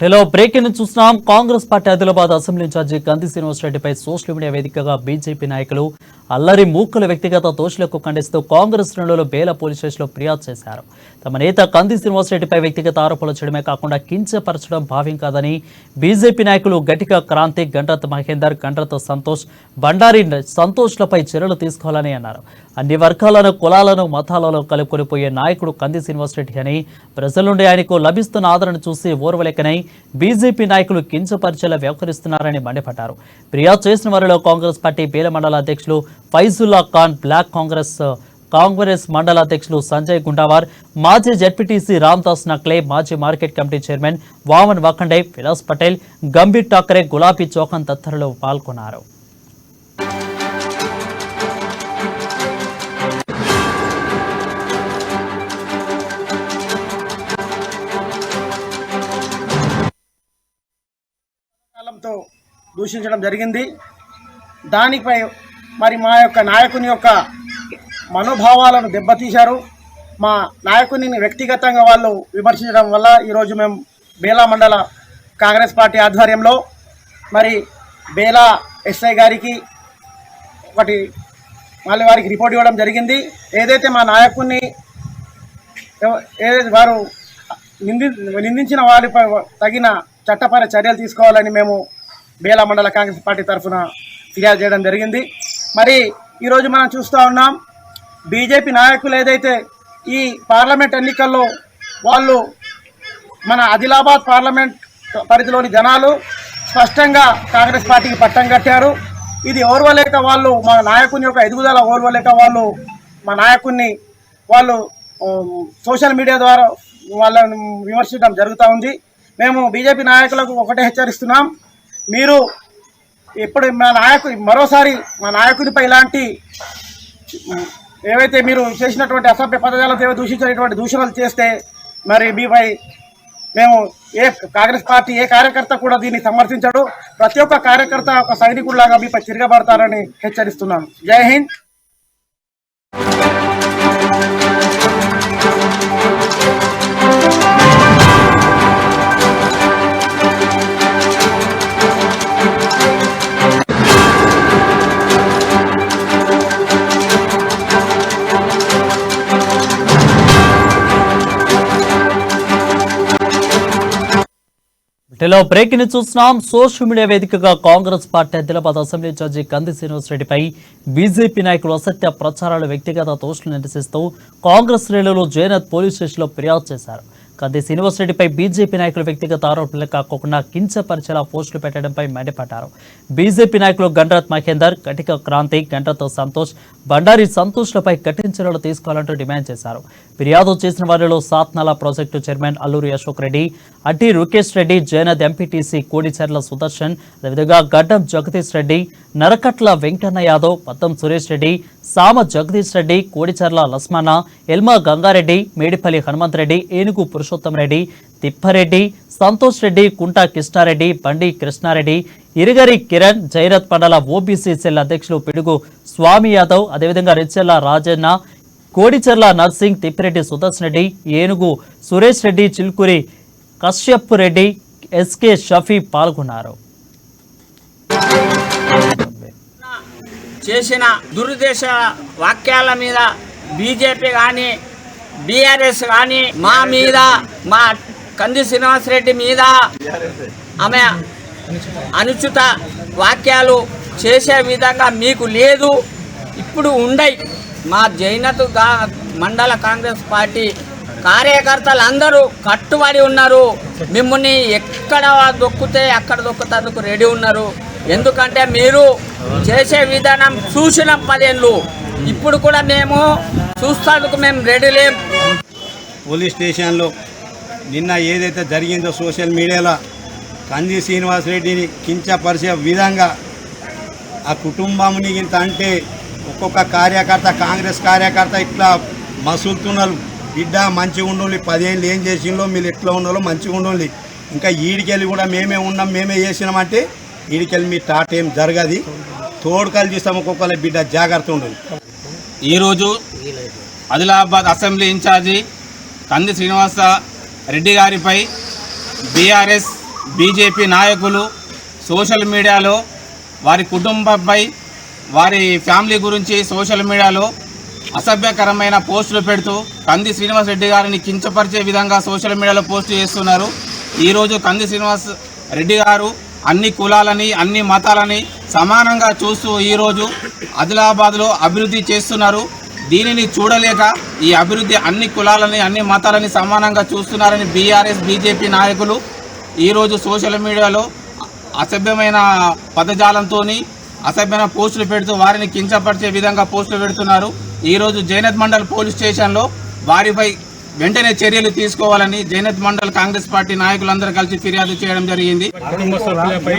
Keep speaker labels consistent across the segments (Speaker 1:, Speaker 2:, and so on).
Speaker 1: వీటిలో బ్రేకింగ్ చూస్తున్నాం. Congress party Adilabad assembly incharge Kandi Srinivas రెడ్డిపై సోషల్ మీడియా వేదికగా బీజేపీ నాయకులు అల్లరి మూకుల వ్యక్తిగత దోషులకు ఖండిస్తూ కాంగ్రెస్ శ్రేణులు బేల పోలీస్ స్టేషన్లో ఫిర్యాదు చేశారు. తమ నేత కంది శ్రీనివాస్ రెడ్డిపై వ్యక్తిగత ఆరోపణలు చేయడమే కాకుండా కించపరచడం భావ్యం కాదని బీజేపీ నాయకులు గట్టిగా క్రాంతి, గండ్రత్ మహేందర్, గండ్రత్ సంతోష్, బండారి సంతోష్లపై చర్యలు తీసుకోవాలని అన్నారు. అన్ని వర్గాలను, కులాలను, మతాలను కలుపుకొనిపోయే నాయకుడు కంది శ్రీనివాస్ రెడ్డి అని ప్రజల నుండి ఆయనకు లభిస్తున్న ఆదరణ చూసి ఓర్వలేకనై బీజేపీ నాయకులు కించపరిచేలా వ్యవహరిస్తున్నారని మండిపడ్డారు. ఫిర్యాదు చేసిన వారిలో కాంగ్రెస్ పార్టీ బేల మండల అధ్యక్షులు ఫైజుల్లా ఖాన్, బ్లాక్ కాంగ్రెస్ మండల అధ్యక్షులు సంజయ్ గుండావార్, మాజీ జెడ్పీటీసీ రామ్దాస్ నక్లే, మాజీ market committee chairman Waman Wakhande, Vilas Patel, Gambhir Thackeray, Gulabi Chauhan తదితరులు పాల్గొన్నారు.
Speaker 2: దూషించడం జరిగింది. దానిపై మరి మా యొక్క నాయకుని యొక్క మనోభావాలను దెబ్బతీశారు. మా నాయకుని వ్యక్తిగతంగా వాళ్ళు విమర్శించడం వల్ల ఈరోజు మేము బేలా మండల కాంగ్రెస్ పార్టీ ఆధ్వర్యంలో మరి బేలా ఎస్ఐ గారికి మళ్ళీ వారికి రిపోర్ట్ ఇవ్వడం జరిగింది. ఏదైతే మా నాయకుని వారు నిందించిన వారిపై తగిన చట్టపర చర్యలు తీసుకోవాలని మేము బేలా మండల కాంగ్రెస్ పార్టీ తరఫున ఫిర్యాదు చేయడం జరిగింది. మరి ఈరోజు మనం చూస్తూ ఉన్నాం, బీజేపీ నాయకులు ఏదైతే ఈ పార్లమెంట్ ఎన్నికల్లో వాళ్ళు మన ఆదిలాబాద్ పార్లమెంట్ పరిధిలోని జనాలు స్పష్టంగా కాంగ్రెస్ పార్టీకి పట్టం కట్టారు. ఇది ఓర్వలేక వాళ్ళు మా నాయకుని యొక్క ఎదుగుదల ఓర్వలేక వాళ్ళు మా నాయకుడిని వాళ్ళు సోషల్ మీడియా ద్వారా వాళ్ళని విమర్శించడం జరుగుతూ ఉంది. మేము బీజేపీ నాయకులకు ఒకటే హెచ్చరిస్తున్నాం, మీరు ఇప్పుడు మరోసారి మా నాయకునిపై ఇలాంటి ఏవైతే మీరు చేసినటువంటి అసభ్య పదజాలతో దూషించినటువంటి దూషణలు చేస్తే మరి మీపై మేము కాంగ్రెస్ పార్టీ ఏ కార్యకర్త కూడా దీన్ని సమర్థించడు. ప్రతి ఒక్క కార్యకర్త ఒక సైనికుడిలాగా మీపై తిరగబడతారని హెచ్చరిస్తున్నాను. జై హింద్.
Speaker 1: బ్రేకింగ్ చూస్తున్నాం. సోషల్ మీడియా వేదికగా Congress party Adilabad assembly incharge Kandi Srinivas రెడ్డిపై బీజేపీ నాయకులు అసత్య ప్రచారాలు, వ్యక్తిగత దోషులు నిరసిస్తూ కాంగ్రెస్ శ్రేణులు జయనత్ పోలీస్ స్టేషన్లో ఫిర్యాదు చేశారు. కంది శ్రీనివాస్ రెడ్డిపై బీజేపీ నాయకులు వ్యక్తిగత ఆరోపణలు కాకుండా కించపరిచేలా పోస్టులు పెట్టడంపై మండిపడ్డారు. బీజేపీ నాయకులు గండ్రత్ మహేందర్, గట్టిగా క్రాంతి, గండ్రత్ సంతోష్, బండారి సంతోష్లపై కఠిన చర్యలు తీసుకోవాలంటూ డిమాండ్ చేశారు. ఫిర్యాదు చేసిన వారిలో Satnala project chairman Alluri Ashok Reddy, Addi Rukesh Reddy, Jayanad MPTC Kodicherla Sudarshan, అదేవిధంగా గడ్డం జగదీష్ రెడ్డి, నరకట్ల వెంకన్న యాదవ్, పద్దం సురేష్ రెడ్డి, సామ జగదీష్ రెడ్డి, కోడిచెర్ల లస్మాన, ఎల్మా గంగారెడ్డి, మేడిపల్లి హనుమంత్ రెడ్డి, ఏనుగు పురుషోత్తం రెడ్డి, తిప్పారెడ్డి, సంతోష్ రెడ్డి, కుంటా కృష్ణారెడ్డి, బండి కృష్ణారెడ్డి, ఇరుగరి కిరణ్, జైరత్ మండల ఓబీసీ సెల్ అధ్యక్షులు పిడుగు స్వామి యాదవ్, అదేవిధంగా రెచ్చెల్ల రాజన్న, కోడిచెర్ల నర్సింగ్, తిప్పిరెడ్డి సుదర్శన్ రెడ్డి, ఏనుగు సురేష్ రెడ్డి, చిల్కూరి కశ్యప్ రెడ్డి, ఎస్కే షఫీ పాల్గొన్నారు.
Speaker 3: చేసిన దురుద్దేశ వాక్యాల మీద బీజేపీ కానీ బీఆర్ఎస్ కానీ మా మీద, మా కంది శ్రీనివాస్ రెడ్డి మీద ఆమె అనుచిత వాక్యాలు చేసే విధంగా మీకు లేదు, ఇప్పుడు ఉండయి. మా జైనత్ మండల కాంగ్రెస్ పార్టీ కార్యకర్తలు అందరూ కట్టుబడి ఉన్నారు. మిమ్మల్ని ఎక్కడ దొక్కితే అక్కడ దొక్కుతందుకు రెడీ ఉన్నారు. ఎందుకంటే మీరు చేసే విధానం చూసిన 10 ఏళ్ళు, ఇప్పుడు కూడా మేము చూస్తానికి మేము రెడీ లేం.
Speaker 4: పోలీస్ స్టేషన్లో నిన్న ఏదైతే జరిగిందో సోషల్ మీడియాలో కంది శ్రీనివాస్ రెడ్డిని కించపరిచే విధంగా ఆ కుటుంబంని ఇంత అంటే ఒక్కొక్క కార్యకర్త, కాంగ్రెస్ కార్యకర్త ఇట్లా మసులుతున్నారు. బిడ్డ మంచిగా ఉండాలి, 10 ఏళ్ళు ఏం చేసిందో మీరు ఎట్లా ఉండాలో మంచిగా ఉండాలి, ఇంకా ఈడికెళ్ళి కూడా మేమే ఉన్నాం, మేమే చేసినామంటే ఈడికెళ్ళి మీ టాట ఏం జరగది, తోడుకలు చూస్తాం. ఒక్కొక్కరి బిడ్డ జాగ్రత్త ఉండాలి.
Speaker 5: ఈరోజు ఆదిలాబాద్ అసెంబ్లీ ఇన్ఛార్జి కంది శ్రీనివాస రెడ్డి గారిపై బీఆర్ఎస్ బీజేపీ నాయకులు సోషల్ మీడియాలో వారి కుటుంబంపై వారి ఫ్యామిలీ గురించి సోషల్ మీడియాలో అసభ్యకరమైన పోస్టులు పెడుతూ కంది శ్రీనివాస్ రెడ్డి గారిని కించపరిచే విధంగా సోషల్ మీడియాలో పోస్టు చేస్తున్నారు. ఈరోజు కంది శ్రీనివాస్ రెడ్డి గారు అన్ని కులాలని అన్ని మతాలని సమానంగా చూస్తూ ఈరోజు ఆదిలాబాద్లో అభివృద్ధి చేస్తున్నారు. దీనిని చూడలేక ఈ అభివృద్ధి అన్ని కులాలని అన్ని మతాలని సమానంగా చూస్తున్నారని బీఆర్ఎస్ బీజేపీ నాయకులు ఈరోజు సోషల్ మీడియాలో అసభ్యమైన పదజాలంతో అసభ్యమైన పోస్టులు పెడుతూ వారిని కించపరిచే విధంగా పోస్టులు పెడుతున్నారు. ఈరోజు జైనత్ మండల్ పోలీస్ స్టేషన్లో వారిపై వెంటనే చర్యలు తీసుకోవాలని జైనత్ మండల్ కాంగ్రెస్ పార్టీ నాయకులందరూ కలిసి ఫిర్యాదు చేయడం జరిగింది.
Speaker 6: కుటుంబ సభ్యులపై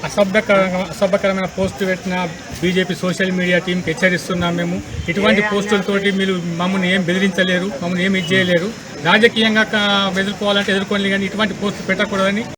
Speaker 6: అసభ్యకరమైన పోస్టు పెట్టిన బీజేపీ సోషల్ మీడియా టీంకి హెచ్చరిస్తున్నాం. మేము ఇటువంటి పోస్టులతోటి మీరు మమ్మల్ని ఏం బెదిరించలేరు, మమ్మల్ని ఏం ఇది చేయలేరు. రాజకీయంగా ఎదుర్కోవాలంటే ఎదుర్కోవాలి, కానీ ఇటువంటి పోస్టులు పెట్టకూడదని